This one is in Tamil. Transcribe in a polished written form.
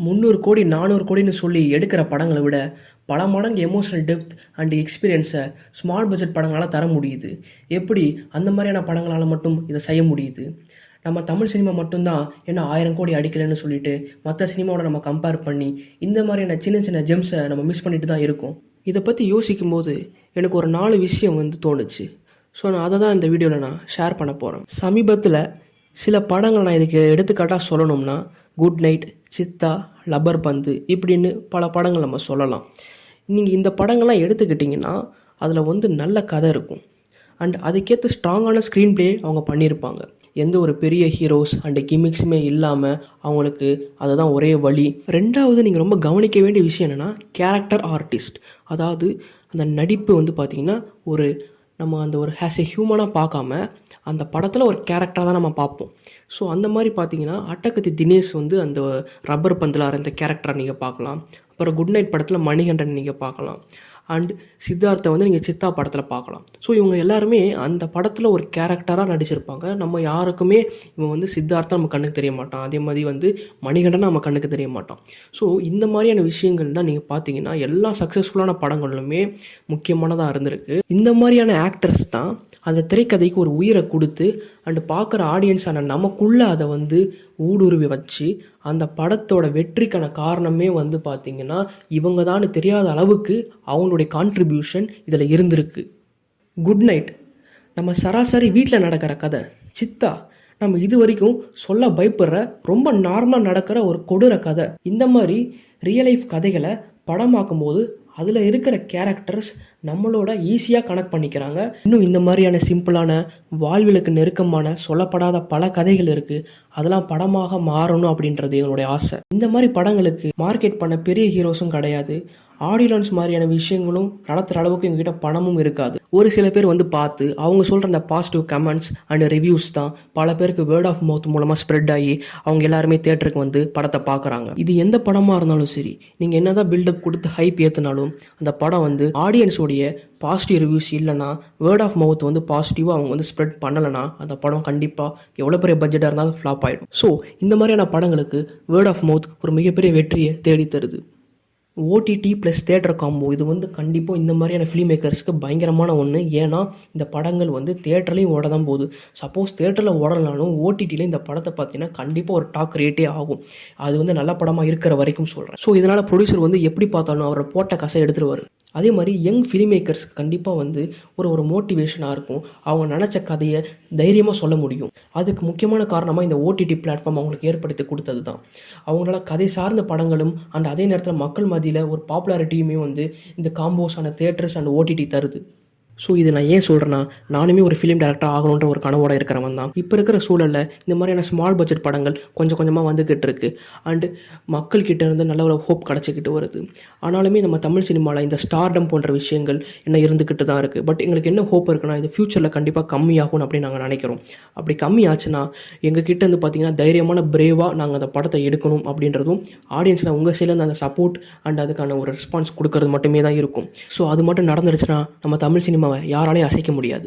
300 கோடி 400 கோடின்னு சொல்லி எடுக்கிற படங்களை விட பல மடங்கு எமோஷனல் டெப்த் அண்ட் எக்ஸ்பீரியன்ஸை ஸ்மால் பட்ஜெட் படங்களால் தர முடியுது. எப்படி அந்த மாதிரியான படங்களால் மட்டும் இதை செய்ய முடியுது? நம்ம தமிழ் சினிமா மட்டும்தான் என்ன 1000 கோடி அடிக்கலைன்னு சொல்லிட்டு மற்ற சினிமாவோட நம்ம கம்பேர் பண்ணி இந்த மாதிரியான சின்ன சின்ன ஜெம்ஸை நம்ம மிஸ் பண்ணிட்டு தான் இருக்கோம். இதை பற்றி யோசிக்கும்போது எனக்கு ஒரு 4 விஷயம் தோணுச்சு. ஸோ நான் அதை தான் இந்த வீடியோவில் நான் ஷேர் பண்ண போகிறேன். சமீபத்தில் சில படங்கள் நான் இதுக்கு எடுத்துக்காட்டாக சொல்லணும்னா குட் நைட், சித்தா, லப்பர் பந்து இப்படின்னு பல படங்கள் நம்ம சொல்லலாம். நீங்கள் இந்த படங்கள்லாம் எடுத்துக்கிட்டிங்கன்னா அதில் நல்ல கதை இருக்கும் அண்ட் அதுக்கேற்ற ஸ்ட்ராங்கான ஸ்க்ரீன் ப்ளே அவங்க பண்ணியிருப்பாங்க. எந்த ஒரு பெரிய ஹீரோஸ் அண்ட் கிமிக்ஸுமே இல்லாமல் அவங்களுக்கு அதை தான் ஒரே வழி. ரெண்டாவது நீங்கள் ரொம்ப கவனிக்க வேண்டிய விஷயம் என்னென்னா கேரக்டர் ஆர்டிஸ்ட். அதாவது அந்த நடிப்பு பார்த்திங்கன்னா நம்ம அந்த ஒரு ஹேஸ் எ ஹியூமனாக பார்க்காம அந்த படத்தில் ஒரு கேரக்டராக தான் நம்ம பார்ப்போம். ஸோ அந்த மாதிரி பார்த்தீங்கன்னா அட்டகத்தி தினேஷ் அந்த ரப்பர் பந்தில் அந்த கேரக்டரை நீங்கள் பார்க்கலாம். அப்புறம் குட் நைட் படத்தில் மணிகண்டன் நீங்கள் பார்க்கலாம். அண்ட் சித்தார்த்தை நீங்கள் சித்தா படத்தில் பார்க்கலாம். ஸோ இவங்க எல்லாருமே அந்த படத்தில் ஒரு கேரக்டராக நடிச்சிருப்பாங்க. நம்ம யாருக்குமே இவன் சித்தார்த்தா நம்ம கண்ணுக்கு தெரிய மாட்டான். அதே மாதிரி மணிகண்டன் நம்ம கண்ணுக்கு தெரிய மாட்டான். ஸோ இந்த மாதிரியான விஷயங்கள் தான் நீங்கள் பார்த்தீங்கன்னா எல்லா சக்ஸஸ்ஃபுல்லான படங்களுமே முக்கியமானதாக இருந்திருக்கு. இந்த மாதிரியான ஆக்டர்ஸ் தான் அந்த திரைக்கதைக்கு ஒரு உயிரை கொடுத்து அண்டு பார்க்குற ஆடியன்ஸான நமக்குள்ளே அதை ஊடுருவி வச்சு அந்த படத்தோட வெற்றிக்கான காரணமே பார்த்திங்கன்னா இவங்க தான் தெரியாத அளவுக்கு அவங்களுடைய கான்ட்ரிபியூஷன் இதில் இருந்திருக்கு. குட் நைட் நம்ம சராசரி வீட்டில் நடக்கிற கதை. சித்தா நம்ம இது வரைக்கும் சொல்ல பயப்படுற ரொம்ப நார்மலாக நடக்கிற ஒரு கொடூர கதை. இந்த மாதிரி ரியல் லைஃப் கதைகளை படமாக்கும் போது அதில் இருக்கிற கேரக்டர்ஸ் நம்மளோட ஈஸியாக கனெக்ட் பண்ணிக்கிறாங்க. இன்னும் இந்த மாதிரியான சிம்பிளான வாழ்விலுக்கு நெருக்கமான சொல்லப்படாத பல கதைகள் இருக்குது. அதெல்லாம் படமாக மாறணும் அப்படின்றது எங்களுடைய ஆசை. இந்த மாதிரி படங்களுக்கு மார்க்கெட் பண்ண பெரிய ஹீரோஸும் கிடையாது. ஆடியன்ஸ் மாதிரியான விஷயங்களும் நடத்துகிற அளவுக்கு எங்ககிட்ட பணமும் இருக்காது. ஒரு சில பேர் பார்த்து அவங்க சொல்கிற அந்த பாசிட்டிவ் கமெண்ட்ஸ் அண்ட் ரிவ்யூஸ் தான் பல பேருக்கு வேர்ட் ஆஃப் மவுத் மூலமாக ஸ்ப்ரெட் ஆகி அவங்க எல்லாருமே தியேட்டருக்கு படத்தை பார்க்குறாங்க. இது எந்த படமாக இருந்தாலும் சரி, நீங்கள் என்ன தான் பில்டப் கொடுத்து ஹைப் ஏற்றினாலும் அந்த படம் ஆடியன்ஸோடைய பாசிட்டிவ் ரிவ்யூஸ் இல்லைனா வேர்ட் ஆஃப் மவுத் பாசிட்டிவாக அவங்க ஸ்ப்ரெட் பண்ணலைன்னா அந்த படம் கண்டிப்பாக எவ்வளோ பெரிய பட்ஜெட்டாக இருந்தாலும் ஃப்ளாப் ஆகிடும். ஸோ இந்த மாதிரியான படங்களுக்கு வேர்ட் ஆஃப் மவுத் ஒரு மிகப்பெரிய வெற்றியை தேடி தருது. ஓடிடி ப்ளஸ் தேட்டர் காம்போ இது கண்டிப்பாக இந்த மாதிரியான ஃபிலிம் மேக்கர்ஸ்க்கு பயங்கரமான ஒன்று. ஏன்னா இந்த படங்கள் தேட்டர்லேயும் ஓட தான் போகுது. சப்போஸ் தேட்டரில் ஓடலனாலும் ஓடிடியில் இந்த படத்தை பார்த்தீங்கன்னா கண்டிப்பாக ஒரு டாக் ரேட்டே ஆகும். அது நல்ல படமாக இருக்கிற வரைக்கும் சொல்கிறேன். ஸோ இதனால் ப்ரொடியூசர் எப்படி பார்த்தாலும் அவரை போட்ட காசை எடுத்துருவார். அதே மாதிரி யங் ஃபிலிம் மேக்கர்ஸ்க்கு கண்டிப்பாக ஒரு மோட்டிவேஷனாக இருக்கும். அவங்க நினச்ச கதையை தைரியமாக சொல்ல முடியும். அதுக்கு முக்கியமான காரணமாக இந்த ஓடிடி பிளாட்ஃபார்ம் அவங்களுக்கு ஏற்படுத்தி கொடுத்தது தான். அவங்களால கதை சார்ந்த படங்களும் அண்ட் அதே நேரத்தில் மக்கள் மத்தியில் ஒரு பாப்புலாரிட்டியுமே இந்த காம்போஸான தேட்டர்ஸ் அண்ட் ஓடிடி தருது. ஸோ இது நான் ஏன் சொல்கிறேன்னா, நானுமே ஒரு ஃபிலிம் டேரக்டர் ஆகணுன்ற ஒரு கனவோடு இருக்கிறவன் தான். இப்போ இருக்கிற சூழலில் இந்த மாதிரியான ஸ்மால் பட்ஜெட் படங்கள் கொஞ்சம் கொஞ்சமாக வந்துக்கிட்டு இருக்கு. அண்டு மக்கள்கிட்ட இருந்து நல்ல ஒரு ஹோப் கிடச்சிக்கிட்டு வருது. ஆனாலுமே நம்ம தமிழ் சினிமாவில் இந்த ஸ்டார்டம் போன்ற விஷயங்கள் என்ன இருந்துக்கிட்டு தான் இருக்குது. பட் எங்களுக்கு என்ன ஹோப் இருக்குன்னா, இது ஃப்யூச்சரில் கண்டிப்பாக கம்மியாகும் அப்படின்னு நாங்கள் நினைக்கிறோம். அப்படி கம்மி ஆச்சுன்னா எங்கள் கிட்டே பார்த்திங்கன்னா தைரியமான பிரேவாக நாங்கள் அந்த படத்தை எடுக்கணும் அப்படின்றதும் ஆடியன்ஸில் உங்கள் சைட்லேருந்து அந்த சப்போர்ட் அண்ட் அதுக்கான ஒரு ரெஸ்பான்ஸ் கொடுக்கறது மட்டுமே தான் இருக்கும். ஸோ அது மட்டும் நடந்துருச்சுன்னா நம்ம தமிழ் சினிமா யாராலையும் அசைக்க முடியாது.